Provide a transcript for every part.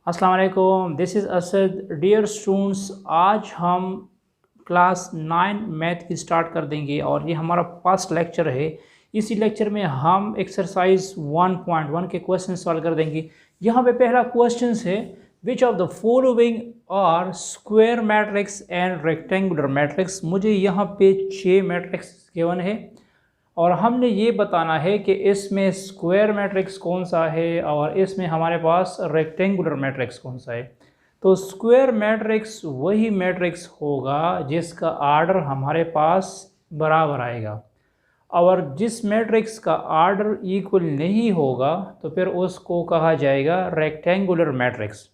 अस्सलाम वालेकुम, this is Asad. Dear students, आज हम क्लास 9 मैथ की स्टार्ट कर देंगे और ये हमारा फर्स्ट लेक्चर है। इसी लेक्चर में हम एक्सरसाइज 1.1 के क्वेश्चन सॉल्व कर देंगे। यहाँ पे पहला क्वेश्चन है, which of the following are square matrix and rectangular matrix. मुझे यहाँ पे 6 मैट्रिक्स गिवन है और हमने ये बताना है कि इसमें स्क्वायर मैट्रिक्स कौन सा है और इसमें हमारे पास रेक्टेंगुलर मैट्रिक्स कौन सा है। तो स्क्वायर मैट्रिक्स वही मैट्रिक्स होगा जिसका आर्डर हमारे पास बराबर आएगा, और जिस मैट्रिक्स का आर्डर इक्वल नहीं होगा तो फिर उसको कहा जाएगा रेक्टेंगुलर मैट्रिक्स।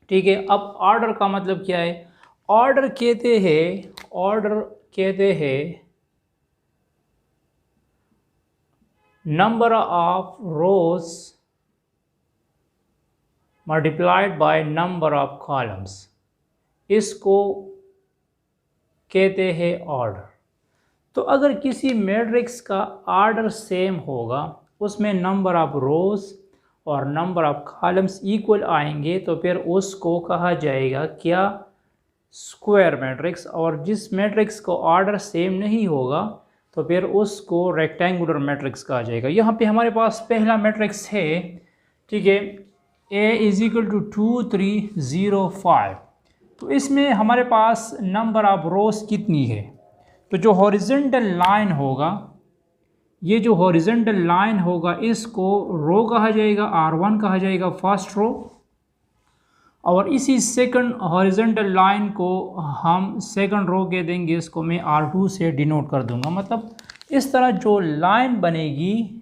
ठीक है, अब ऑर्डर का मतलब क्या है? ऑर्डर कहते हैं number of rose multiplied by number of columns, इसको कहते हैं ऑर्डर। तो अगर किसी मैट्रिक्स का ऑर्डर सेम होगा, उसमें नंबर ऑफ रोज और नंबर ऑफ कॉलम्स इक्वल आएंगे, तो फिर उसको कहा जाएगा क्या? Square matrix. और जिस मैट्रिक्स को ऑर्डर सेम नहीं होगा तो फिर उसको रेक्टेंगुलर मैट्रिक्स कहा जाएगा। यहाँ पे हमारे पास पहला मैट्रिक्स है, ठीक है, A इज इक्वल टू 2 3 0 5। तो इसमें हमारे पास नंबर ऑफ रोज कितनी है? तो जो हॉरिजेंटल लाइन होगा, ये जो हॉरिजेंटल लाइन होगा इसको रो कहा जाएगा, R1 कहा जाएगा फर्स्ट रो, और इसी सेकंड हॉरिजेंटल लाइन को हम सेकंड रो के देंगे, इसको मैं R2 से डिनोट कर दूंगा। मतलब इस तरह जो लाइन बनेगी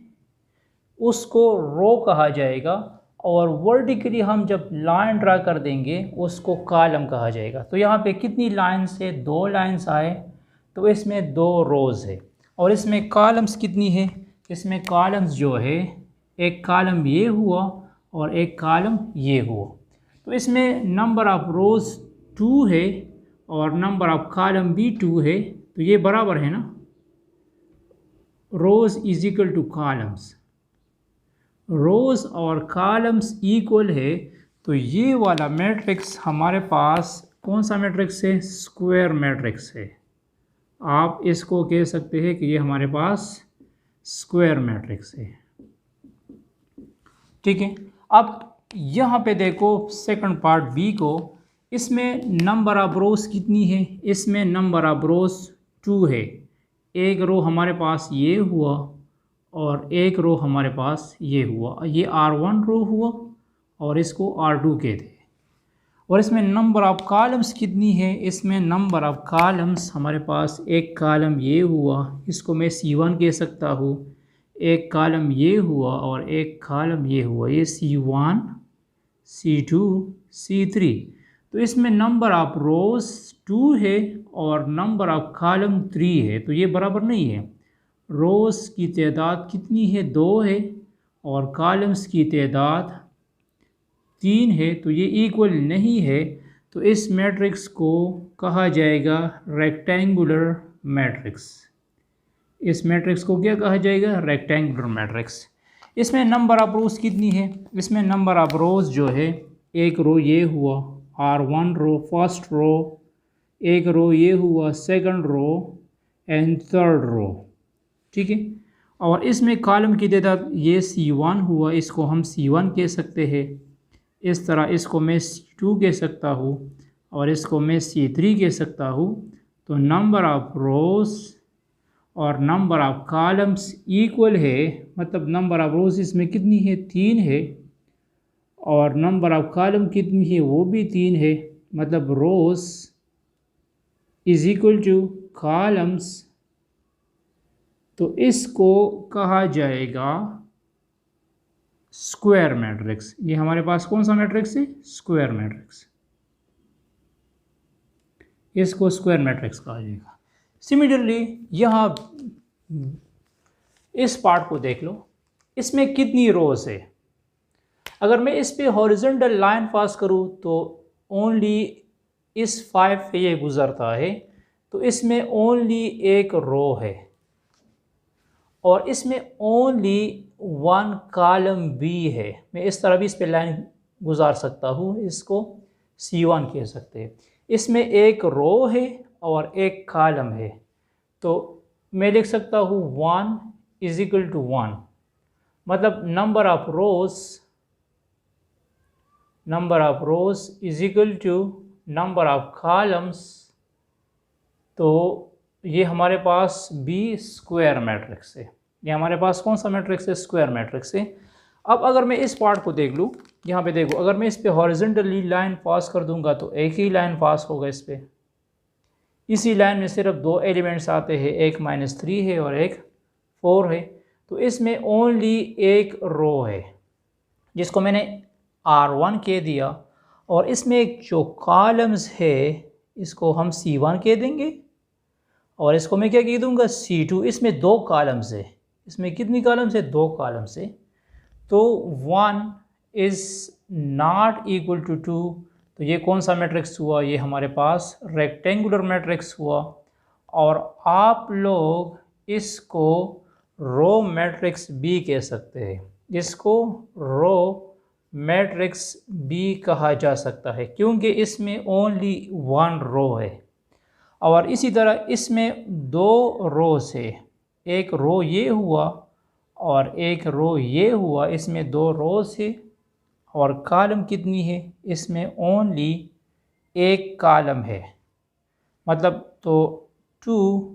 उसको रो कहा जाएगा, और वर्टिकली हम जब लाइन ड्रा कर देंगे उसको कॉलम कहा जाएगा। तो यहाँ पे कितनी लाइन्स है? 2 लाइन्स आए, तो इसमें 2 रोज़ है। और इसमें कॉलम्स कितनी है? इसमें कॉलम्स जो है, एक कॉलम ये हुआ और एक कॉलम ये हुआ। तो इसमें नंबर ऑफ रोज़ 2 है और नंबर ऑफ कॉलम भी 2 है, तो ये बराबर है ना, रोज़ इज इक्वल टू कॉलम्स। रोज़ और कॉलम्स इक्वल है, तो ये वाला मैट्रिक्स हमारे पास कौन सा मैट्रिक्स है? स्क्वायर मैट्रिक्स है। आप इसको कह सकते हैं कि ये हमारे पास स्क्वायर मैट्रिक्स है। ठीक है, अब यहाँ पे देखो सेकंड पार्ट बी को, इसमें नंबर ऑफ रोज कितनी है? इसमें नंबर ऑफ रोज 2 है। एक रो हमारे पास ये हुआ और एक रो हमारे पास ये हुआ, ये R1 रो हुआ और इसको R2 कहते हैं। और इसमें नंबर ऑफ कॉलम्स कितनी है? इसमें नंबर ऑफ कॉलम्स हमारे पास, एक कॉलम ये हुआ, इसको मैं C1 कह सकता हूँ, एक कॉलम ये हुआ और एक कॉलम ये हुआ, ये C1 C2 C3। तो इसमें नंबर ऑफ रोज 2 है और नंबर ऑफ कॉलम 3 है, तो ये बराबर नहीं है। रोज़ की तादाद कितनी है? 2 है, और कॉलम्स की तादाद 3 है, तो ये इक्वल नहीं है। तो इस मैट्रिक्स को कहा जाएगा रेक्टेंगुलर मैट्रिक्स। इस मैट्रिक्स को क्या कहा जाएगा? Rectangular matrix. इसमें नंबर ऑफ रोज़ कितनी है? इसमें नंबर ऑफ रोज़ जो है, एक रो ये हुआ R1 रो फर्स्ट रो, एक रो ये हुआ second row and third row. ठीक है, और इसमें कॉलम की तादाद ये C1 हुआ, इसको हम C1 कह सकते हैं। इस तरह इसको मैं C2 कह सकता हूँ और इसको मैं C3 कह सकता हूँ। तो नंबर ऑफ रोज़ और नंबर ऑफ कॉलम्स इक्वल है, मतलब नंबर ऑफ रोज़ इसमें कितनी है? 3 है, और नंबर ऑफ कॉलम कितनी है? वो भी 3 है। मतलब रोज़ इज इक्वल टू कॉलम्स, तो इसको कहा जाएगा स्क्वायर मैट्रिक्स। ये हमारे पास कौन सा मैट्रिक्स है? Square matrix. इसको स्क्वायर मैट्रिक्स कहा जाएगा। सिमिलरली यहाँ इस पार्ट को देख लो, इसमें कितनी रोज है? अगर मैं इस पे हॉरिजॉन्टल लाइन पास करूँ तो ओनली इस 5 पे ये गुजरता है, तो इसमें ओनली एक रो है और इसमें ओनली 1 कॉलम भी है। मैं इस तरह भी इस पे लाइन गुजार सकता हूँ, इसको C1 कह सकते हैं। इसमें एक रो है और एक कॉलम है, तो मैं लिख सकता हूँ 1 इज इक्वल टू 1, मतलब number of rows is equal to number of columns. तो ये हमारे पास बी स्क्वायर मैट्रिक्स है। ये हमारे पास कौन सा मैट्रिक्स है? स्क्वायर मैट्रिक्स है। अब अगर मैं इस पार्ट को देख लूँ, यहाँ पे देखो, अगर मैं इस पे हॉरिजॉन्टली लाइन पास कर दूंगा तो एक ही लाइन पास होगा इस पे। इसी लाइन में सिर्फ दो एलिमेंट्स आते हैं, एक -3 है और एक 4 है। तो इसमें ओनली एक रो है जिसको मैंने R1 कह दिया, और इसमें एक जो कॉलम्स है इसको हम C1 कह देंगे, और इसको मैं क्या कह दूंगा? C2। इसमें दो कॉलम्स है। इसमें कितनी कॉलम्स है? दो कॉलम्स है। तो 1 इज़ नॉट इक्वल टू 2। तो ये कौन सा मैट्रिक्स हुआ? ये हमारे पास रेक्टेंगुलर मैट्रिक्स हुआ। और आप लोग इसको रो मैट्रिक्स बी कह सकते हैं। इसको रो मैट्रिक्स बी कहा जा सकता है क्योंकि इसमें ओनली 1 रो है। और इसी तरह इसमें दो रोज है, एक रो ये हुआ और एक रो ये हुआ। इसमें दो रोज है और कॉलम कितनी है? इसमें ओनली एक कॉलम है। मतलब तो 2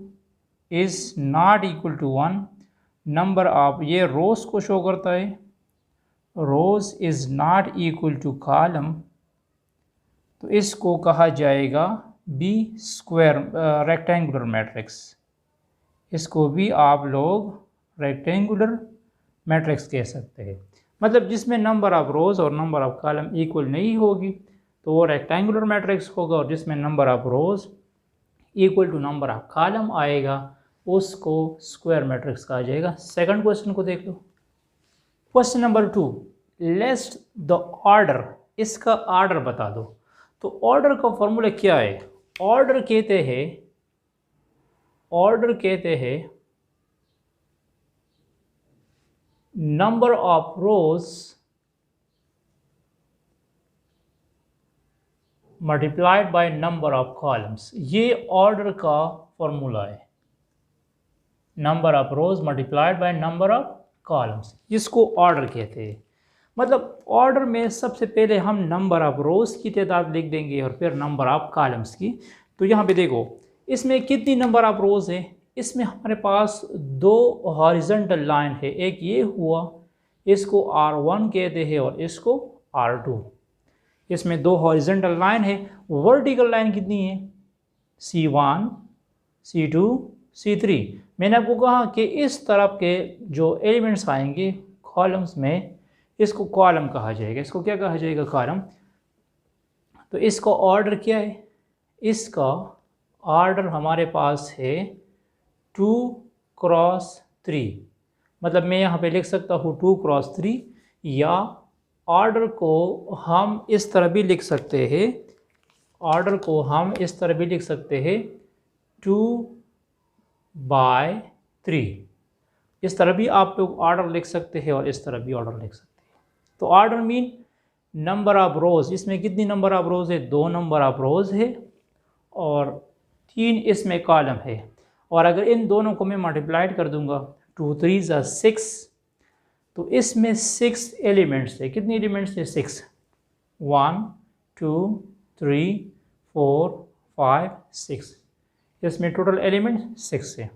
is not equal to 1। Number of ये रोज को शो करता है, rows is not equal to column. तो इसको कहा जाएगा बी स्क्वायर रेक्टेंगुलर मैट्रिक्स। इसको भी आप लोग रेक्टेंगुलर मैट्रिक्स कह सकते हैं। मतलब जिसमें नंबर ऑफ रोज और नंबर ऑफ कॉलम इक्वल नहीं होगी तो वो रेक्टेंगुलर मैट्रिक्स होगा, और जिसमें number of rows equal to number of column आएगा उसको स्क्वायर मैट्रिक्स कहा जाएगा। सेकंड क्वेश्चन को देख लो। Question number 2, list the order. इसका ऑर्डर बता दो। तो ऑर्डर का फॉर्मूला क्या है? ऑर्डर कहते हैं number of rose multiplied by number of columns. ये ऑर्डर का फॉर्मूला है, number of rose multiplied by number of columns. इसको ऑर्डर कहते हैं। मतलब ऑर्डर में सबसे पहले हम नंबर ऑफ रोज की तादाद लिख देंगे और फिर नंबर ऑफ कॉलम्स की। तो यहाँ पे देखो, इसमें कितनी नंबर ऑफ रोज है? इसमें हमारे पास दो हॉरिजॉन्टल लाइन है, एक ये हुआ, इसको R1 कहते हैं और इसको R2। इसमें दो हॉरिजॉन्टल लाइन है। वर्टिकल लाइन कितनी है? C1, C2, C3। मैंने आपको कहा कि इस तरफ के जो एलिमेंट्स आएंगे कॉलम्स में, इसको कॉलम कहा जाएगा। इसको क्या कहा जाएगा? कॉलम। तो इसका ऑर्डर क्या है? इसका ऑर्डर हमारे पास है 2 क्रॉस 3। मतलब मैं यहाँ पे लिख सकता हूँ 2 क्रॉस 3, या ऑर्डर को हम इस तरह भी लिख सकते हैं, ऑर्डर को हम इस तरह भी लिख सकते हैं 2/3। इस तरह भी आप लोग ऑर्डर लिख सकते हैं और इस तरह भी ऑर्डर लिख सकते हैं। तो ऑर्डर मीन नंबर ऑफ रोज। इसमें कितनी नंबर ऑफ रोज है? 2 नंबर ऑफ रोज है और 3 इसमें कॉलम है। और अगर इन दोनों को मैं मल्टीप्लाइड कर दूंगा, 2 3 = 6, तो इसमें 6 एलिमेंट्स है। कितनी एलिमेंट्स है? 6। 1 2 3 4 5 6। इसमें टोटल एलिमेंट 6 है।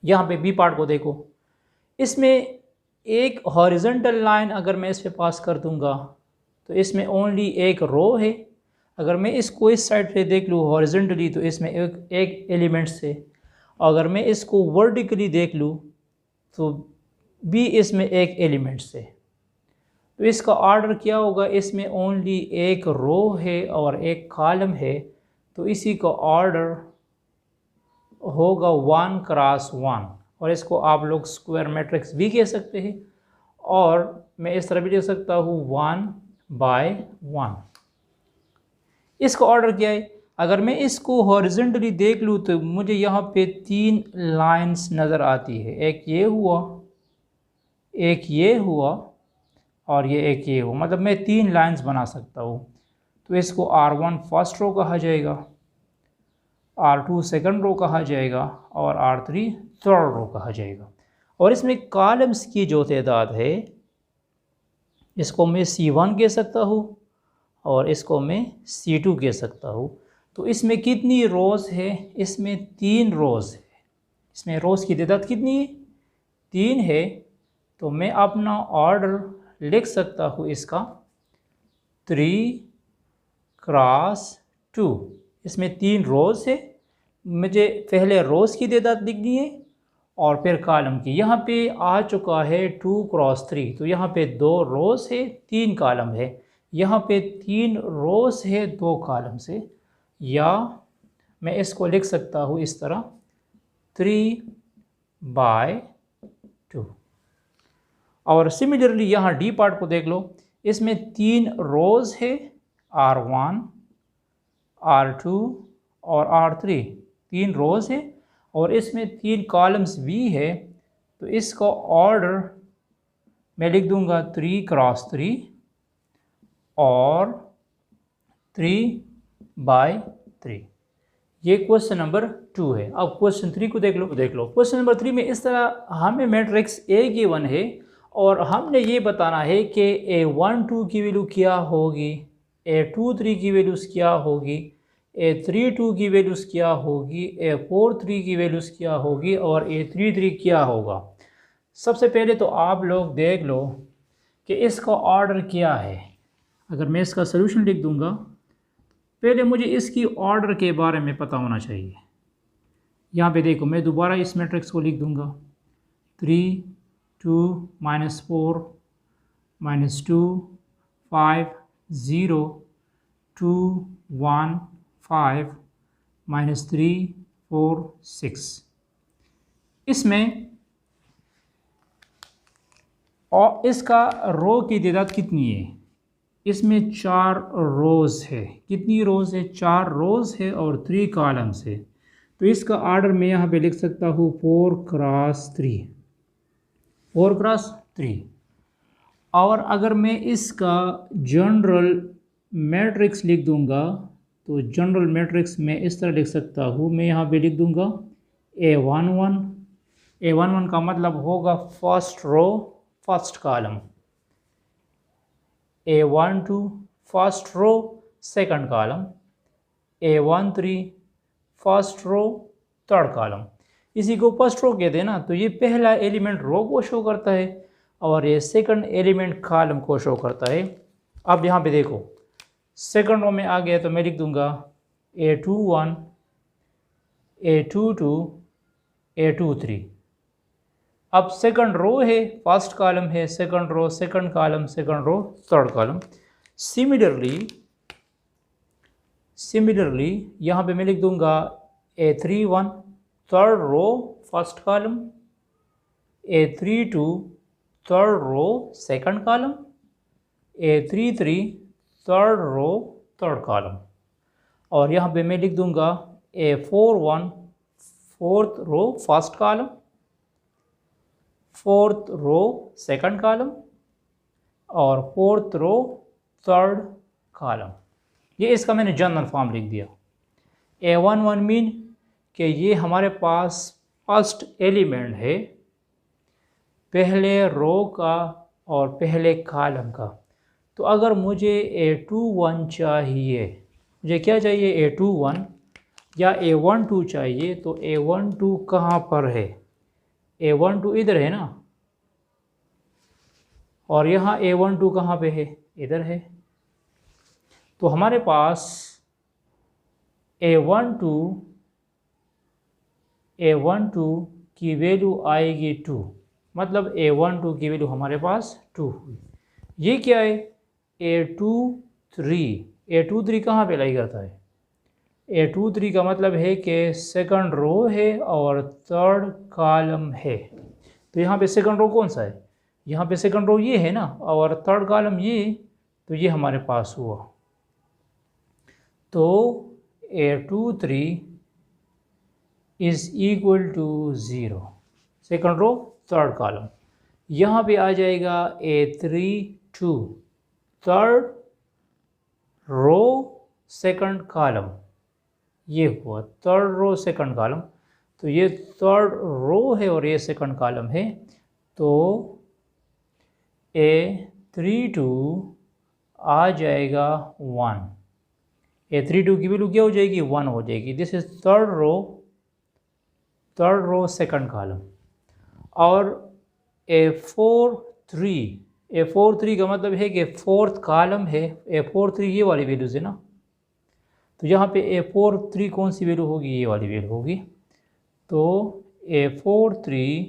यहाँ पे बी पार्ट को देखो, इसमें एक हॉरिजॉन्टल लाइन अगर मैं इस पे पास कर दूंगा तो इसमें ओनली एक रो है। अगर मैं इसको इस साइड पे देख लूँ हॉरिजॉन्टली तो इसमें एक एलिमेंट से, अगर मैं इसको वर्टिकली देख लूँ तो भी इसमें एक एलिमेंट से। तो इसका ऑर्डर क्या होगा? इसमें ओनली एक रो है और एक कॉलम है, तो इसी का ऑर्डर होगा 1 क्रॉस 1। और इसको आप लोग स्क्वायर मैट्रिक्स भी कह सकते हैं, और मैं इस तरह भी लिख सकता हूँ 1/1। इसका ऑर्डर क्या है? अगर मैं इसको हॉरिजॉन्टली देख लूँ तो मुझे यहाँ पे 3 लाइंस नज़र आती है। एक ये हुआ, एक ये हुआ और ये एक ये हो, मतलब मैं 3 लाइंस बना सकता हूँ। तो इसको R1 फर्स्ट रो कहा जाएगा, R2 सेकंड रो कहा जाएगा और R3 थर्ड रो कहा जाएगा। और इसमें कॉलम्स की जो तादाद है इसको मैं C1 कह सकता हूँ और इसको मैं C2 कह सकता हूँ। तो इसमें कितनी रोज़ है? इसमें 3 रोज़ है। इसमें रोज़ की तादाद कितनी है? 3 है। तो मैं अपना ऑर्डर लिख सकता हूँ इसका 3 क्रॉस 2। इसमें 3 रोज़ है, मुझे पहले रोज़ की तादाद लिखनी है और फिर कॉलम की। यहाँ पे आ चुका है 2 क्रॉस 3, तो यहाँ पे 2 रोज़ है 3 कॉलम है। यहाँ पे 3 रोज़ है 2 कॉलम से, या मैं इसको लिख सकता हूँ इस तरह 3/2। और सिमिलरली यहाँ डी पार्ट को देख लो, इसमें 3 रोज़ है R1, R2 और R3, 3 रोज़ है और इसमें 3 कॉलम्स भी है। तो इसका ऑर्डर मैं लिख दूंगा 3 क्रॉस 3 और 3/3। ये क्वेश्चन नंबर 2 है। अब क्वेश्चन 3 को देख लो। क्वेश्चन नंबर 3 में इस तरह हमें मैट्रिक्स A गिवन है और हमने ये बताना है कि A12 की वैल्यू क्या होगी, A23 की वैल्यूज़ क्या होगी, A32 की वैल्यूज़ क्या होगी, A43 की वैल्यूज़ क्या होगी और A33 क्या होगा। सबसे पहले तो आप लोग देख लो कि इसका ऑर्डर क्या है। अगर मैं इसका सलूशन लिख दूंगा, पहले मुझे इसकी ऑर्डर के बारे में पता होना चाहिए। यहाँ पे देखो, मैं दोबारा इस मैट्रिक्स को लिख दूंगा 3 2 -4 -2 5 0 2 1 5 -3 4 6। इसमें और इसका रो की तादाद कितनी है? इसमें 4 रोज़ है। कितनी रोज़ है? 4 रोज़ है और 3 कॉलम्स है। तो इसका ऑर्डर मैं यहाँ पे लिख सकता हूँ 4 क्रॉस 3, 4 क्रॉस 3। और अगर मैं इसका जनरल मैट्रिक्स लिख दूंगा, तो जनरल मैट्रिक्स में इस तरह लिख सकता हूँ, मैं यहाँ पे लिख दूंगा A11। A11 का मतलब होगा first row first column, A12 first row second column, A13 first row third column. इसी को फर्स्ट रो कहते हैं ना। तो ये पहला एलिमेंट रो को शो करता है और ये सेकंड एलिमेंट कॉलम को शो करता है। अब यहाँ पे देखो, सेकंड रो में आ गया तो मैं लिख दूंगा A21 A22 A23। अब सेकंड रो है, फर्स्ट कॉलम है, second row second column, second row third column. Similarly यहाँ पे मैं लिख दूंगा A31 third row first column, A32 third row second column, A33 third row third column. और यहाँ पे मैं लिख दूंगा A41 fourth row first column, fourth row second column और फोर्थ रो थर्ड कॉलम। ये इसका मैंने जनरल फॉर्म लिख दिया। A11 मीन कि ये हमारे पास फर्स्ट एलिमेंट है पहले रो का और पहले कॉलम का। तो अगर मुझे A21 चाहिए, मुझे क्या चाहिए? A21 या A12 चाहिए, तो A12 कहाँ पर है? A12 इधर है ना, और यहाँ A12 कहाँ पे है? इधर है। तो हमारे पास A12 की वैल्यू आएगी 2, मतलब A12 की वैल्यू हमारे पास 2 हुई। ये क्या है? A23 कहाँ पे लाई करता है? A23 का मतलब है कि सेकंड रो है और थर्ड कॉलम है। तो यहाँ पे सेकंड रो कौन सा है? यहाँ पे सेकंड रो ये है ना, और थर्ड कॉलम ये, तो ये हमारे पास हुआ। तो A23 is equal to 0, second row third column. यहाँ पे आ जाएगा A3 2, third row second column, ये हुआ थर्ड रो सेकंड कॉलम। तो ये थर्ड रो है और ये सेकंड कॉलम है। तो A32 आ जाएगा 1। A32 की वैल्यू क्या हो जाएगी? 1 हो जाएगी। This is third row second column. और A43 का मतलब है कि फोर्थ कॉलम है। A43 ये वाली वैल्यूज है ना, तो यहाँ पे A43 कौन सी वैल्यू होगी? ये वाली वैल्यू होगी। तो A43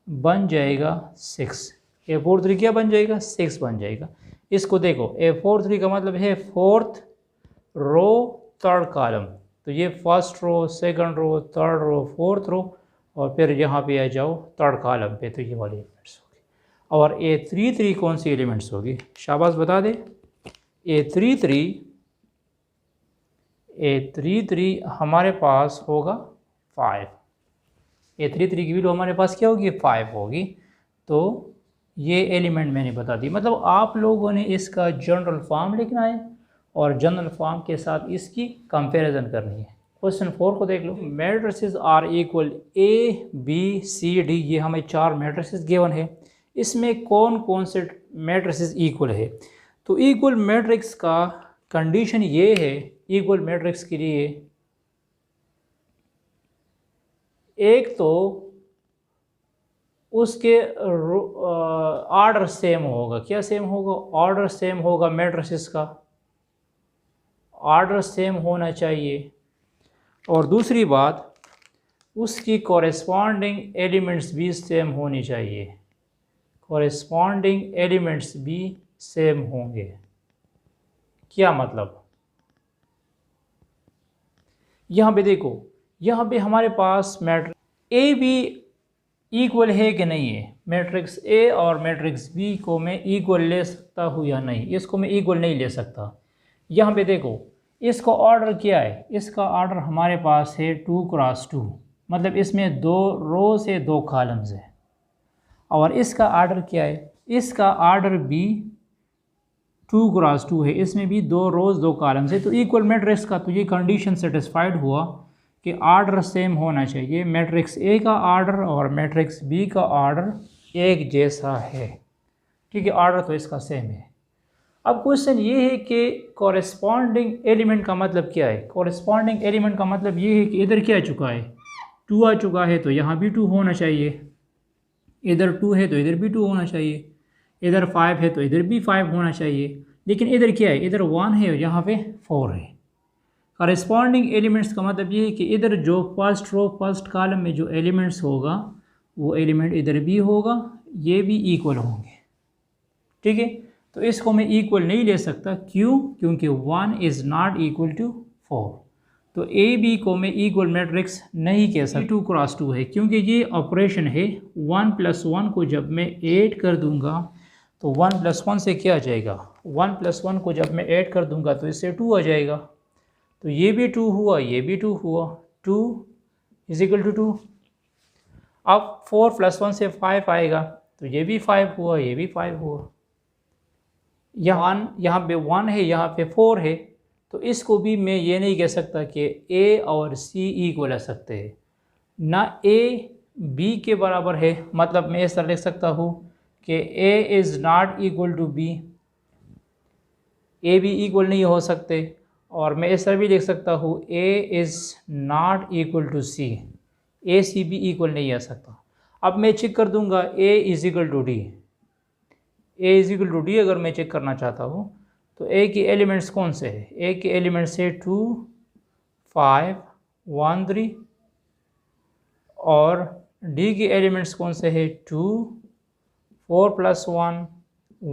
बन जाएगा 6। A43 क्या बन जाएगा? 6 बन जाएगा। इसको देखो, A43 का मतलब है फोर्थ रो थर्ड कॉलम। तो ये first row, second row, third row, fourth row, और फिर यहाँ पे आ जाओ थर्ड कॉलम पे, तो ये वाली एलिमेंट्स होगी। और A33 कौन सी एलिमेंट्स होगी? शाबाश बता दे। A33 हमारे पास होगा 5। A33 की वैल्यू हमारे पास क्या होगी? 5 होगी। तो ये एलिमेंट मैंने बता दी। मतलब आप लोगों ने इसका जनरल फॉर्म लिखना है और जनरल फॉर्म के साथ इसकी कंपैरिजन करनी है। क्वेश्चन 4 को देख लो। Matrices are equal A B C D, ये हमें 4 मैट्रिसेस गिवन है। इसमें कौन कौन से मैट्रिसेस इक्वल है? तो इक्वल मैट्रिक्स का कंडीशन ये है, इक्वल मैट्रिक्स के लिए एक तो उसके ऑर्डर सेम होगा। क्या सेम होगा? ऑर्डर सेम होगा। मैट्रिसेस का ऑर्डर सेम होना चाहिए। और दूसरी बात, उसकी कॉरेस्पॉन्डिंग एलिमेंट्स भी सेम होनी चाहिए। कॉरेस्पॉन्डिंग एलिमेंट्स भी सेम होंगे। क्या मतलब? यहाँ पे देखो, यहाँ पे हमारे पास मैट्रिक्स ए भी इक्वल है कि नहीं है। मैट्रिक्स ए और मैट्रिक्स बी को मैं इक्वल ले सकता हूँ या नहीं? इसको मैं इक्वल नहीं ले सकता। यहाँ पे देखो, इसका ऑर्डर क्या है? इसका ऑर्डर हमारे पास है 2 क्रॉस 2, मतलब इसमें 2 रोज है, 2 कॉलम्स है। और इसका ऑर्डर क्या है? इसका ऑर्डर भी 2 क्रॉस 2 है, इसमें भी 2 रोज 2 कॉलम्स है। तो इक्वल मैट्रिक्स का तो ये कंडीशन सेटिस्फाइड हुआ कि ऑर्डर सेम होना चाहिए। मैट्रिक्स ए का ऑर्डर और मैट्रिक्स बी का ऑर्डर एक जैसा है। ठीक है, ऑर्डर तो इसका सेम है। अब क्वेश्चन ये है कि कॉरेस्पॉन्डिंग एलिमेंट का मतलब क्या है? कॉरेस्पॉन्डिंग एलिमेंट का मतलब ये है कि इधर क्या आ चुका है? 2 आ चुका है, तो यहाँ भी 2 होना चाहिए। इधर 2 है तो इधर भी 2 होना चाहिए। इधर 5 है तो इधर भी 5 होना चाहिए। लेकिन इधर क्या है? इधर 1 है और यहाँ पे 4 है। कॉरेस्पॉन्डिंग एलिमेंट्स का मतलब ये है कि इधर जो फर्स्ट रो फर्स्ट कॉलम में जो एलिमेंट्स होगा वो एलिमेंट इधर भी होगा, ये भी इक्वल होंगे। ठीक है, तो इसको मैं इक्वल नहीं ले सकता। क्यों? क्योंकि 1 इज़ नॉट इक्वल टू 4। तो ए बी को मैं इक्वल मैट्रिक्स नहीं कह सकता। 2 क्रॉस 2 है क्योंकि ये ऑपरेशन है। 1 + 1 को जब मैं ऐड कर दूंगा तो 1 + 1 से क्या आ जाएगा? 1 + 1 को जब मैं ऐड कर दूंगा तो इससे 2 आ जाएगा। तो ये भी 2 हुआ, ये भी 2 हुआ। 2 = 2। अब 4 + 1 से 5 आएगा, तो ये भी 5 हुआ, ये भी 5 हुआ। यहाँ पे 1 है, यहाँ पे 4 है। तो इसको भी मैं ये नहीं कह सकता कि ए और सी इक्वल आ सकते हैं। ना ए बी के बराबर है, मतलब मैं ऐसा लिख सकता हूँ कि A is not equal to B. A भी इक्वल नहीं हो सकते। और मैं ऐसा भी लिख सकता हूँ A is not equal to C. A C भी इक्वल नहीं आ सकता। अब मैं चेक कर दूंगा ए = डी। ए = डी अगर मैं चेक करना चाहता हूँ तो ए के एलिमेंट्स कौन से हैं? ए के एलिमेंट्स है 2, 5, 1, 3। और डी के एलिमेंट्स कौन से है? 2, 4 + 1,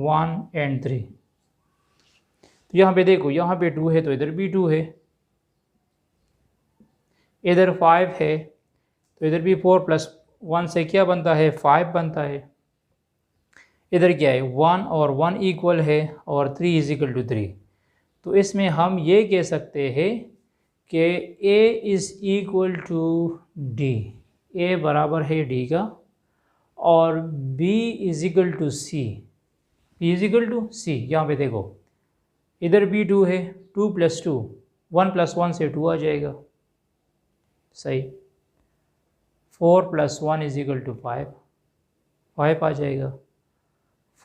1 एंड 3। तो यहाँ पे देखो, यहाँ पे 2 है तो इधर भी 2 है। इधर 5 है तो इधर भी 4 + 1 से क्या बनता है? 5 बनता है। इधर क्या है? 1 और 1 इक्वल है और 3 = 3। तो इसमें हम ये कह सकते हैं कि A = D, A बराबर है D का, और B = C, B is equal to C। यहाँ पे देखो इधर भी 2 है, 2 + 2 1 + 1 से 2 आ जाएगा, सही। 4 + 1 इज इक्वल टू 5, 5 आ जाएगा।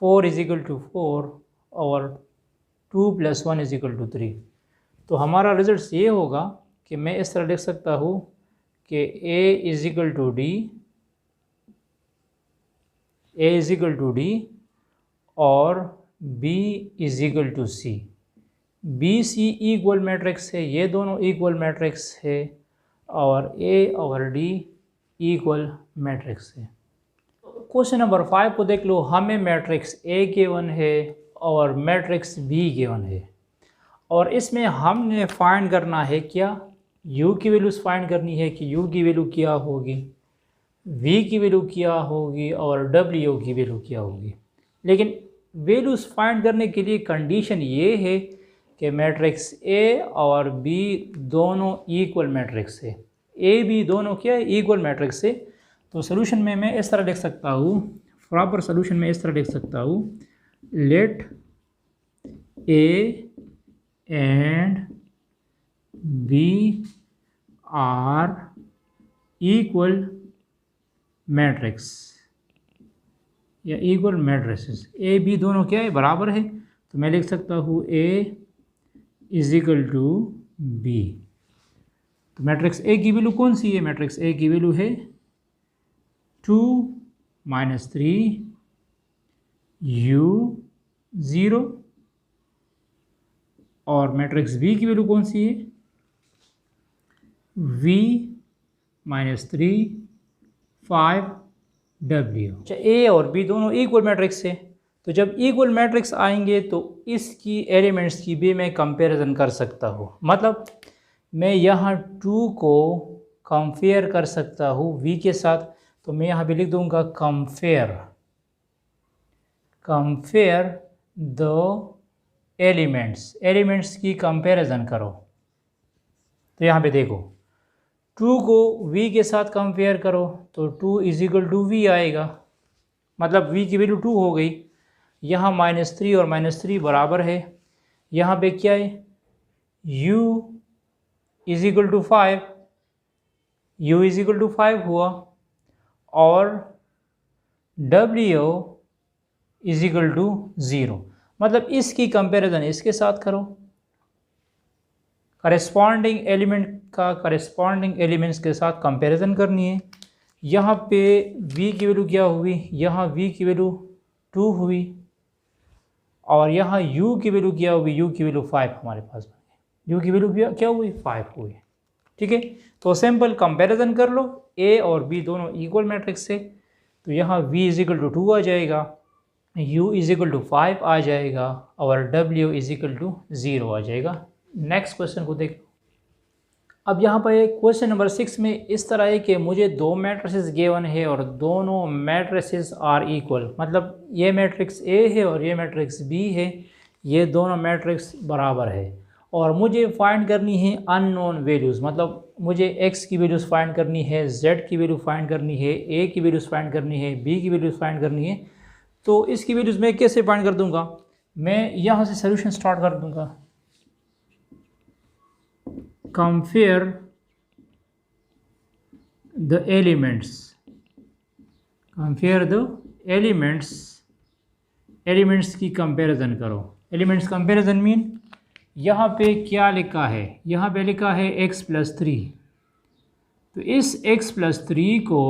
4 इज इक्वल टू 4 और 2 + 1 इज इक्वल टू 3। तो हमारा रिजल्ट ये होगा कि मैं इस तरह लिख सकता हूँ कि A is equal to D और B is equal to C। B C equal matrix है, ये दोनों इक्वल मैट्रिक्स है, और A और D इक्वल मैट्रिक्स है। क्वेश्चन नंबर 5 को देख लो। हमें मैट्रिक्स A गिवन है और मैट्रिक्स B गिवन है, और इसमें हमने फाइंड करना है क्या, U की वैल्यूज़ फाइंड करनी है कि U की वैल्यू क्या होगी, V की वैल्यू क्या होगी और W की वैल्यू क्या होगी। लेकिन वैल्यूज़ फाइंड करने के लिए कंडीशन ये है कि मैट्रिक्स A और B दोनों इक्वल मैट्रिक्स है, A B दोनों क्या है, इक्वल मैट्रिक्स है। तो सोल्यूशन में मैं इस तरह लिख सकता हूँ, प्रॉपर सोल्यूशन में इस तरह लिख सकता हूँ, let A and B are equal matrix या इक्वल मैट्रिसेस। A B दोनों क्या है, बराबर है। तो मैं लिख सकता हूँ A is equal to B। तो मैट्रिक्स A की वैल्यू कौन सी है, मैट्रिक्स A की वैल्यू है 2 - 3 U 0, और मैट्रिक्स B की वैल्यू कौन सी है, V - 3 5 W। अच्छा, A और B दोनों इक्वल मैट्रिक्स है, तो जब इक्वल मैट्रिक्स आएंगे तो इसकी एलिमेंट्स की भी मैं कंपैरिजन कर सकता हूँ। मतलब मैं यहाँ 2 को कंपेयर कर सकता हूँ V के साथ, तो मैं यहाँ भी लिख दूँगा कंपेयर द एलिमेंट्स की कंपैरिजन करो। तो यहाँ पे देखो 2 को V के साथ कंपेयर करो तो 2 इज इक्वल टू V आएगा, मतलब V की वैल्यू 2 हो गई। यहाँ -3 और -3 बराबर है, यहाँ पे क्या है, U is equal to 5, U is equal to 5 हुआ, और W इज इक्वल टू 0। मतलब इसकी कंपैरिजन इसके साथ करो, करेस्पॉन्डिंग एलिमेंट का करेस्पॉन्डिंग एलिमेंट्स के साथ कंपैरिजन करनी है। यहाँ पे V की वैल्यू क्या हुई, यहाँ V की वैल्यू 2 हुई, और यहाँ U की वैल्यू क्या हुई, U की वैल्यू 5 हमारे पास बन गई, U की वैल्यू क्या हुई, 5 हुई। ठीक है, तो सिंपल कंपैरिजन कर लो, A और B दोनों इक्वल मैट्रिक्स से, तो यहाँ V इज इक्वल टू 2 आ जाएगा, U इज इक्वल टू 5 आ जाएगा, और W इज इक्वल टू 0 आ जाएगा। नेक्स्ट क्वेश्चन को देख। अब यहाँ पर क्वेश्चन नंबर 6 में इस तरह है कि मुझे 2 मैट्रिसेस गिवन है और दोनों मैट्रिसेस आर इक्वल, मतलब ये मैट्रिक्स A है और ये मैट्रिक्स B है, ये दोनों मैट्रिक्स बराबर है, और मुझे फाइंड करनी है अननोन वैल्यूज़। मतलब मुझे X की वैल्यूज़ फाइंड करनी है, Z की वैल्यू फाइंड करनी है, A की वैल्यूज़ फाइंड करनी है, B की वैल्यूज़ फाइंड करनी है। तो इसकी वैल्यूज़ मैं कैसे फाइंड कर दूंगा, मैं यहाँ से सोल्यूशन स्टार्ट कर दूंगा। कंपेयर द एलिमेंट्स, एलिमेंट्स की कंपैरिजन करो। एलिमेंट्स कंपैरिजन मीन यहाँ पे क्या लिखा है, यहाँ पे लिखा है x + 3, तो इस x + 3 को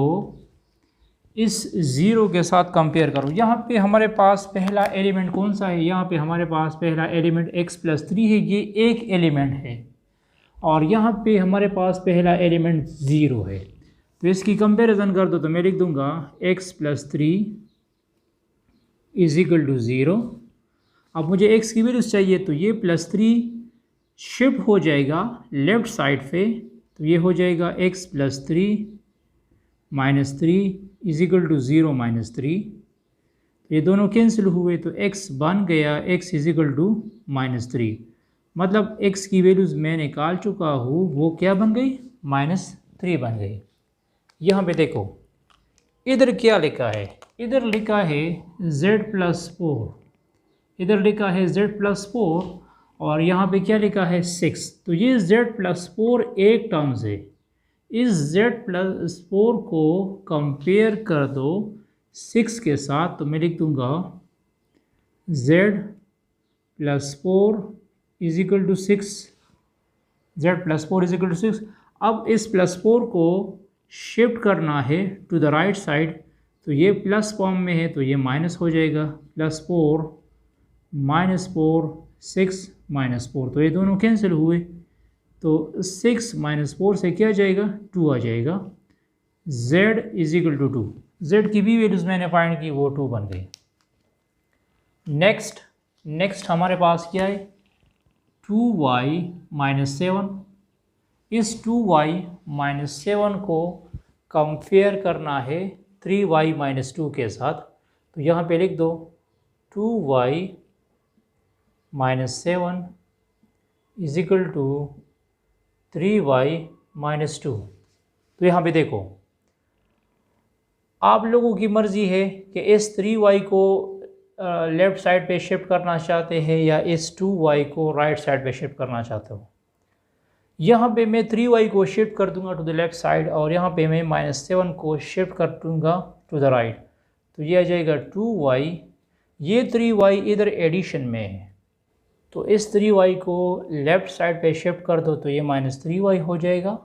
इस 0 के साथ कंपेयर करो। यहाँ पे हमारे पास पहला एलिमेंट कौन सा है, यहाँ पे हमारे पास पहला एलिमेंट x + 3 है, ये एक एलिमेंट है, और यहाँ पे हमारे पास पहला एलिमेंट 0 है। तो इसकी कंपैरिजन कर दो, तो मैं लिख दूंगा x + 3 इज इक्वल टू 0। अब मुझे x की वैल्यूज चाहिए, तो ये +3 शिफ्ट हो जाएगा लेफ़्ट साइड पे, तो ये हो जाएगा x + 3 - 3 इज इक्वल टू 0 - 3। ये दोनों कैंसिल हुए, तो x बन गया x इज इक्वल टू -3। मतलब x की वैल्यूज़ मैं निकाल चुका हूँ, वो क्या बन गई, -3 बन गई। यहाँ पे देखो इधर क्या लिखा है, इधर लिखा है z + 4, इधर लिखा है z+4 और यहाँ पे क्या लिखा है 6। तो ये z+4 एक टर्म्स है। इस z+4 को कंपेयर कर दो 6 के साथ, तो मैं लिख दूँगा z+4 is equal to 6। z+4 is equal to 6। अब इस +4 को शिफ्ट करना है टू द राइट साइड, तो ये प्लस फॉर्म में है तो ये माइनस हो जाएगा। +4 -4 6 -4, तो ये दोनों कैंसिल हुए, तो 6 -4 से क्या आ जाएगा 2 आ जाएगा। z is equal to 2। z की भी वैल्यूज़ मैंने फाइंड की, वो 2 बन गई। नेक्स्ट हमारे पास क्या है 2y - 7। इस 2y - 7 को कंपेयर करना है 3y - 2 के साथ, तो यहाँ पे लिख दो 2y - 7 is equal to 3y - 2। तो यहाँ पे देखो आप लोगों की मर्ज़ी है कि इस 3y को लेफ़्ट साइड पे शिफ्ट करना चाहते हैं या इस 2y को राइट साइड पे शिफ्ट करना चाहते हो। यहाँ पे मैं 3y को शिफ्ट कर दूंगा टू द लेफ़्ट साइड और यहाँ पे मैं -7 को शिफ्ट कर दूंगा टू द राइट, तो ये आ जाएगा 2y। ये 3y इधर एडिशन में है, तो इस 3y को लेफ़्ट साइड पे शिफ्ट कर दो तो ये -3y हो जाएगा,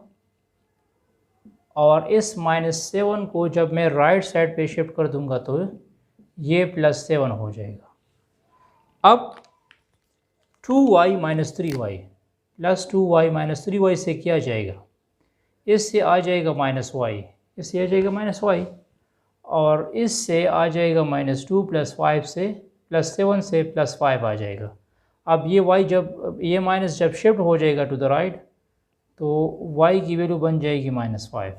और इस -7 को जब मैं राइट साइड पे शिफ्ट कर दूंगा तो ये +7 हो जाएगा। अब 2y - 3y plus 2y - 3y से क्या आ जाएगा, इससे आ जाएगा -y, इससे आ जाएगा -y, और इससे आ जाएगा -2 + 5 से +7 से +5 आ जाएगा। अब ये y जब ये माइनस जब शिफ्ट हो जाएगा टू द राइट, तो y की वैल्यू बन जाएगी -5,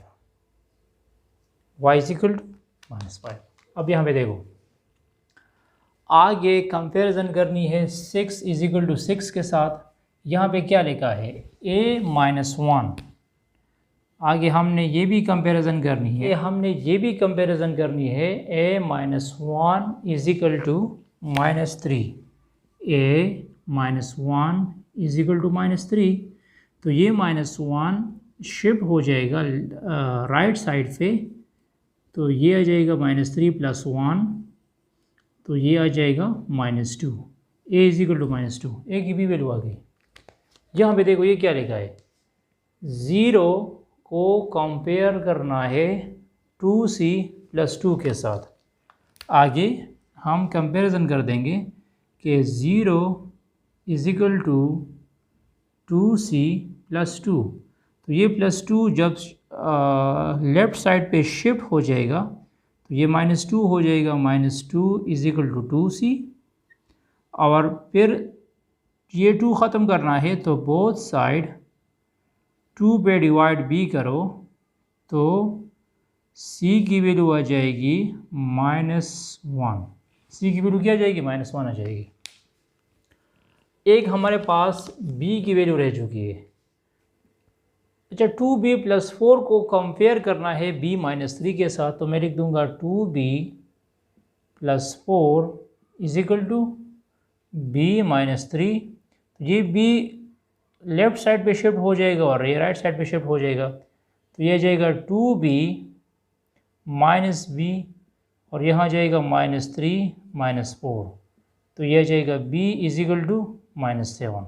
y इज इक्वल टू -5। अब यहाँ पे देखो आगे कंपैरिजन करनी है 6 इज इक्वल टू 6 के साथ। यहाँ पे क्या लिखा है a - 1। आगे हमने ये भी कंपैरिजन करनी है, a - 1 is equal to -3, a - 1 is equal to -3। तो ये -1 शिफ्ट हो जाएगा राइट साइड पे, तो ये आ जाएगा -3 + 1, तो ये आ जाएगा -2। a is equal to -2, a की भी वैल्यू आ गई। यहाँ पे देखो ये क्या लिखा है 0 को कंपेयर करना है 2c + 2 के साथ। आगे हम कंपैरिजन कर देंगे कि 0 इज इक्वल टू 2c + 2, तो ये +2 जब लेफ़्ट साइड पे शिफ्ट हो जाएगा तो ये -2 हो जाएगा। -2 इज इक्वल टू 2c, और फिर ये 2 ख़त्म करना है तो बोथ साइड 2 पे डिवाइड b करो, तो c की वैल्यू आ जाएगी -1। c की वैल्यू क्या आ जाएगी -1 आ जाएगी। एक हमारे पास b की वैल्यू रह चुकी है। अच्छा 2b + 4 को कंपेयर करना है b - 3 के साथ, तो मैं लिख दूंगा 2b + 4 is equal to b - 3। ये b लेफ़्ट साइड पे शिफ्ट हो जाएगा और ये राइट साइड पे शिफ्ट हो जाएगा, तो ये जाएगा 2b - b, और यहाँ जाएगा -3 - 4, तो ये जाएगा b इज इक्वल टू -7।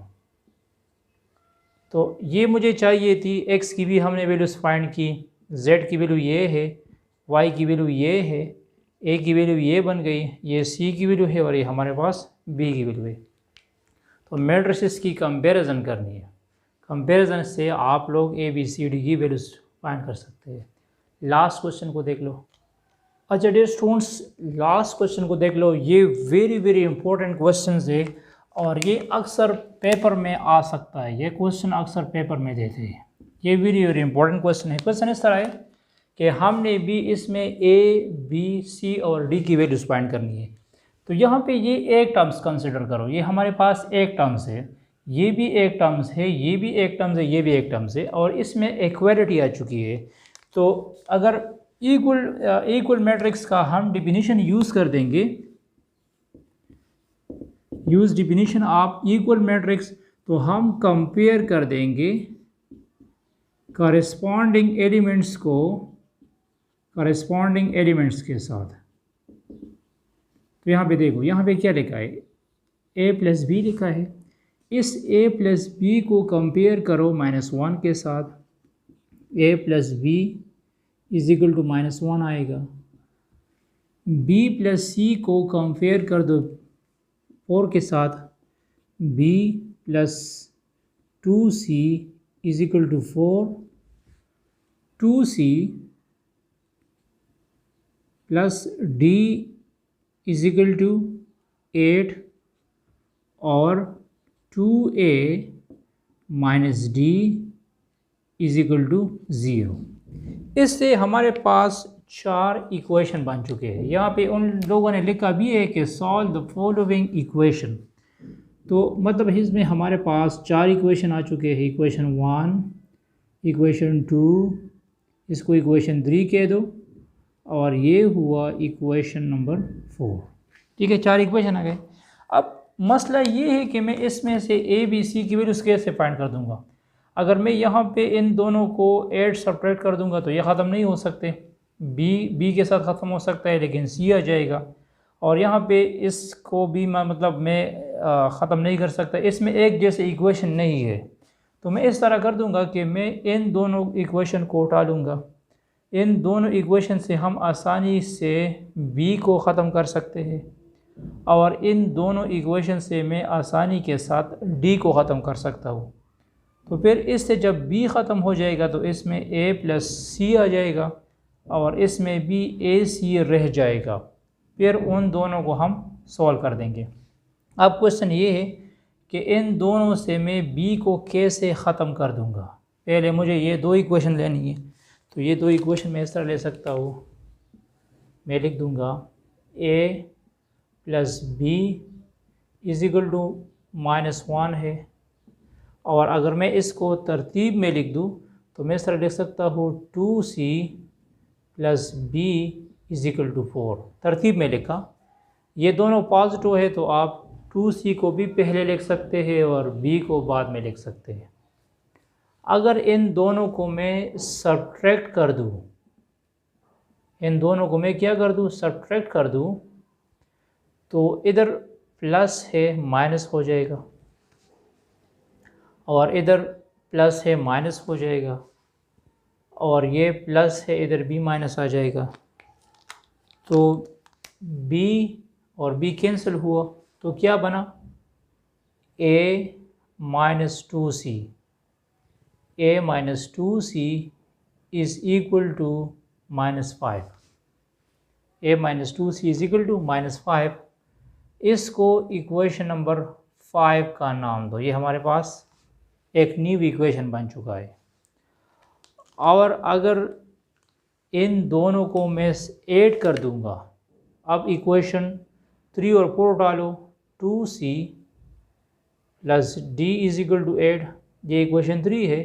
तो ये मुझे चाहिए थी, x की भी हमने वैल्यूज फाइंड की, z की वैल्यू ये है, y की वैल्यू ये है, a की वैल्यू ये बन गई, ये c की वैल्यू है और ये हमारे पास b की वैल्यू है। तो मैट्रिसेस की कंपैरिजन करनी है। कंपैरिजन से आप लोग a b c d की वैल्यूज फाइंड कर सकते हैं। लास्ट क्वेश्चन को देख लो। अच्छा डियर स्टूडेंट्स, लास्ट क्वेश्चन को देख लो। ये वेरी इंपॉर्टेंट क्वेश्चन है और ये अक्सर पेपर में आ सकता है। ये क्वेश्चन अक्सर पेपर में देते हैं। ये वेरी इंपॉर्टेंट क्वेश्चन है। क्वेश्चन इस तरह है कि हमने भी इसमें a, b, c और d की वैल्यूज फाइंड करनी है। तो यहाँ पे ये एक टर्म्स कंसिडर करो, ये हमारे पास एक टर्म्स है, ये भी एक टर्म्स है, ये भी एक टर्म्स है, ये भी एक टर्म्स है, और इसमें इक्वालिटी आ चुकी है। तो अगर इक्वल मैट्रिक्स का हम डिफिनीशन यूज़ कर देंगे use definition of equal matrix, तो हम कंपेयर कर देंगे कॉरेस्पॉन्डिंग एलिमेंट्स के साथ। तो यहाँ पे देखो, यहाँ पे क्या लिखा है, a प्लस बी लिखा है। इस a प्लस बी को कंपेयर करो -1 के साथ, a plus b is equal to -1 आएगा। b प्लस सी को कंपेयर कर दो 4 के साथ, b plus 2c is equal to 4, 2c plus d is equal to 8 और 2a minus d is equal to 0। इससे हमारे पास 4 इक्वेशन बन चुके हैं। यहाँ पे उन लोगों ने लिखा भी है कि सॉल्व द फॉलोइंग इक्वेशन, तो मतलब इसमें हमारे पास 4 इक्वेशन आ चुके हैं। इक्वेशन 1, इक्वेशन 2, इसको इक्वेशन 3 कह दो, और ये हुआ इक्वेशन नंबर 4। ठीक है, 4 इक्वेशन आ गए। अब मसला ये है कि मैं इसमें से ए बी सी की वैल्यूज कैसे फाइंड कर दूंगा। अगर मैं यहाँ पे इन दोनों को ऐड सब्ट्रैक्ट कर दूंगा तो ये ख़त्म नहीं हो सकते, बी के साथ ख़त्म हो सकता है लेकिन सी आ जाएगा, और यहाँ पे इसको भी मैं ख़त्म नहीं कर सकता, इसमें एक जैसे इक्वेशन नहीं है। तो मैं इस तरह कर दूंगा कि मैं इन दोनों इक्वेशन को उठा लूँगा। इन दोनों इक्वेशन से हम आसानी से बी को ख़त्म कर सकते हैं, और इन दोनों इक्वेशन से मैं आसानी के साथ डी को ख़त्म कर सकता हूँ। तो फिर इससे जब बी ख़त्म हो जाएगा तो इसमें ए प्लस सी आ जाएगा, और इसमें भी ए सी रह जाएगा। फिर उन दोनों को हम सॉल्व कर देंगे। अब क्वेश्चन ये है कि इन दोनों से मैं बी को कैसे ख़त्म कर दूँगा। पहले मुझे ये 2 इक्वेशन लेनी है, तो ये 2 इक्वेशन मैं इस तरह ले सकता हूँ। मैं लिख दूँगा a plus b is equal to -1 है, और अगर मैं इसको तरतीब में लिख दूँ तो मैं इस तरह लिख सकता हूँ 2c plus b is equal to 4। तरतीब में लिखा, ये दोनों पॉजिटिव है तो आप 2c को भी पहले लिख सकते हैं और b को बाद में लिख सकते हैं। अगर इन दोनों को मैं सब्ट्रैक्ट कर दूँ, इन दोनों को मैं क्या कर दूँ, सब्ट्रैक्ट कर दूँ, तो इधर प्लस है माइनस हो जाएगा, और इधर प्लस है माइनस हो जाएगा, और ये प्लस है इधर भी माइनस आ जाएगा। तो b और b कैंसिल हुआ, तो क्या बना, a minus 2c, a minus 2c is equal to -5, a minus 2c is equal to -5। इसको इक्वेशन नंबर 5 का नाम दो। ये हमारे पास एक न्यू इक्वेशन बन चुका है। और अगर इन दोनों को मैं ऐड कर दूंगा, अब इक्वेशन 3 और 4 डालो, 2c plus d is equal to 8, ये इक्वेशन 3 है,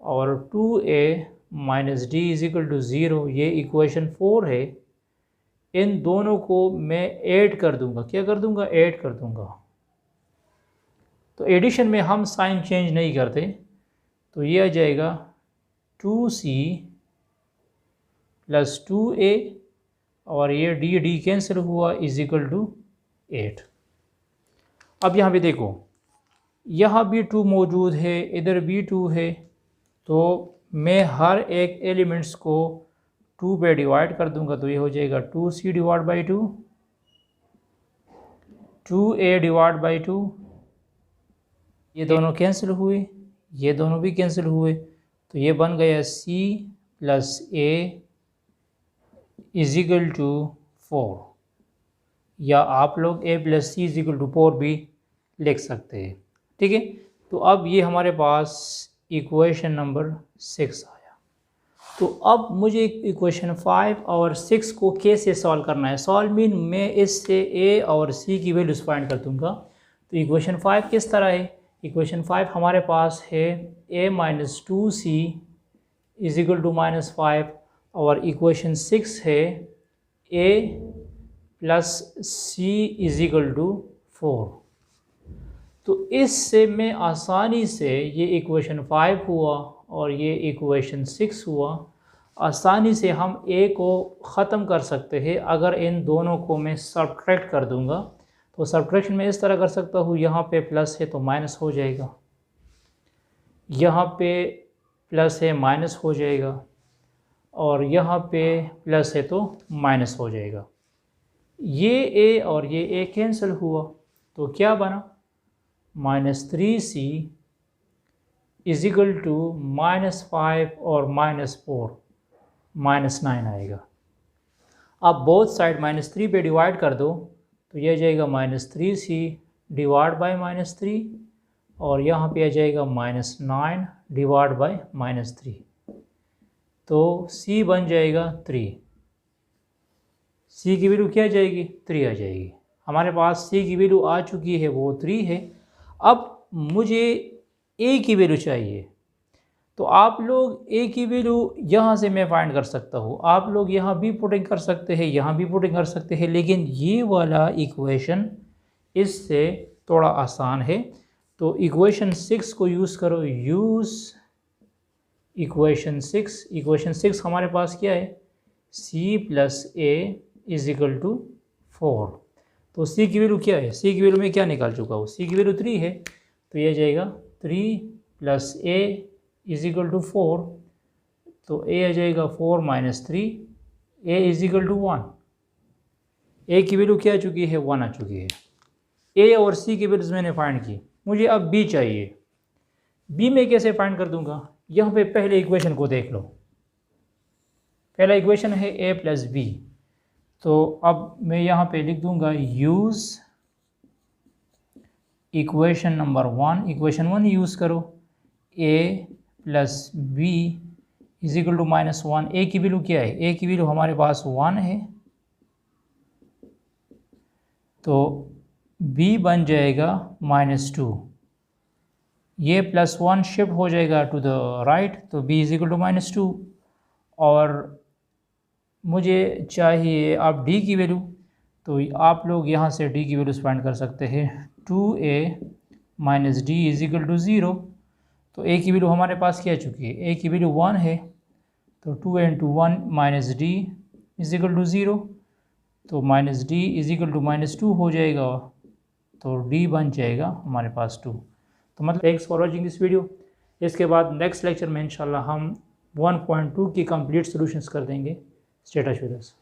और 2a minus d is equal to 0, ये इक्वेशन 4 है। इन दोनों को मैं ऐड कर दूंगा, क्या कर दूंगा, ऐड कर दूंगा। तो एडिशन में हम साइन चेंज नहीं करते, तो ये आ जाएगा 2c प्लस 2a, और ये डी कैंसिल हुआ, इज इक्वल टू 8। अब यहाँ पे देखो, यहाँ भी 2 मौजूद है, इधर भी 2 है, तो मैं हर एक एलिमेंट्स को 2 पे डिवाइड कर दूंगा, तो ये हो जाएगा 2c divide by 2, 2a divide by 2, ये दोनों कैंसिल हुए, ये दोनों भी कैंसिल हुए, तो ये बन गया c plus a is equal to 4, या आप लोग a plus c is equal to 4 भी लिख सकते हैं। ठीक है, तो अब ये हमारे पास इक्वेशन नंबर 6 आया। तो अब मुझे इक्वेशन 5 और 6 को कैसे सॉल्व करना है। सॉल्व मीन मैं इससे a और c की वैल्यूज फाइंड कर दूंगा। तो इक्वेशन 5 किस तरह है, इक्वेशन 5 हमारे पास है a minus 2c is equal to -5, और इक्वेशन 6 है a plus c is equal to 4। तो इससे मैं आसानी से ये इक्वेशन 5 हुआ और ये इक्वेशन 6 हुआ, आसानी से हम ए को ख़त्म कर सकते हैं अगर इन दोनों को मैं सब्ट्रैक्ट कर दूंगा। तो सब्ट्रैक्शन में इस तरह कर सकता हूँ, यहाँ पे प्लस है तो माइनस हो जाएगा, यहाँ पे प्लस है माइनस हो जाएगा, और यहाँ पे प्लस है तो माइनस हो जाएगा। ये ए और ये ए कैंसिल हुआ तो क्या बना, -3c इज इक्वल टू -5 और -4 -9 आएगा। अब बोथ साइड -3 पे डिवाइड कर दो तो यह आ जाएगा -3c डिवाइड बाय -3, और यहाँ पे आ जाएगा -9 डिवाइड बाय -3, तो c बन जाएगा 3। c की वैल्यू क्या आ जाएगी, 3 आ जाएगी। हमारे पास c की वैल्यू आ चुकी है, वो 3 है। अब मुझे a की वैल्यू चाहिए, तो आप लोग a की वैल्यू यहाँ से मैं फाइंड कर सकता हूँ। आप लोग यहाँ भी पुटिंग कर सकते हैं, यहाँ भी पुटिंग कर सकते हैं, लेकिन ये वाला इक्वेशन इससे थोड़ा आसान है। तो इक्वेशन 6 को यूज़ करो, यूज़ इक्वेशन 6। इक्वेशन 6 हमारे पास क्या है, c plus a is equal to 4। तो c की वैल्यू क्या है, c की वैल्यू में क्या निकाल चुका हूँ, c की वैल्यू 3 है, तो ये जाएगा 3 plus a is equal to 4, तो a आ जाएगा 4 minus 3, a is equal to 1। a की वैल्यू क्या आ चुकी है, 1 आ चुकी है। a और c की वैल्यूज मैंने फाइंड की, मुझे अब b चाहिए। b में कैसे फाइंड कर दूंगा, यहाँ पे पहले इक्वेशन को देख लो। पहला इक्वेशन है a प्लस b, तो अब मैं यहाँ पे लिख दूंगा use equation number 1। Equation 1 use करो, a plus b is equal to -1। a की वैल्यू क्या है, a की वैल्यू हमारे पास 1 है, तो b बन जाएगा -2। ये +1 शिफ्ट हो जाएगा टू द राइट, तो b इज इक्वल टू -2। और मुझे चाहिए अब d की वैल्यू, तो आप लोग यहाँ से d की वैल्यूज फाइंड कर सकते हैं। 2a minus d is equal to 0। तो a की वैल्यू हमारे पास क्या आ चुकी है, a की वैल्यू 1 है, तो 2 into 1 minus d is equal to 0, तो minus d is equal to -2 हो जाएगा, तो d बन जाएगा हमारे पास 2। तो मतलब thanks for watching this video. इसके बाद नेक्स्ट लेक्चर में इंशाल्लाह हम 1.2 की कंप्लीट सॉल्यूशंस कर देंगे। Stay touch with us.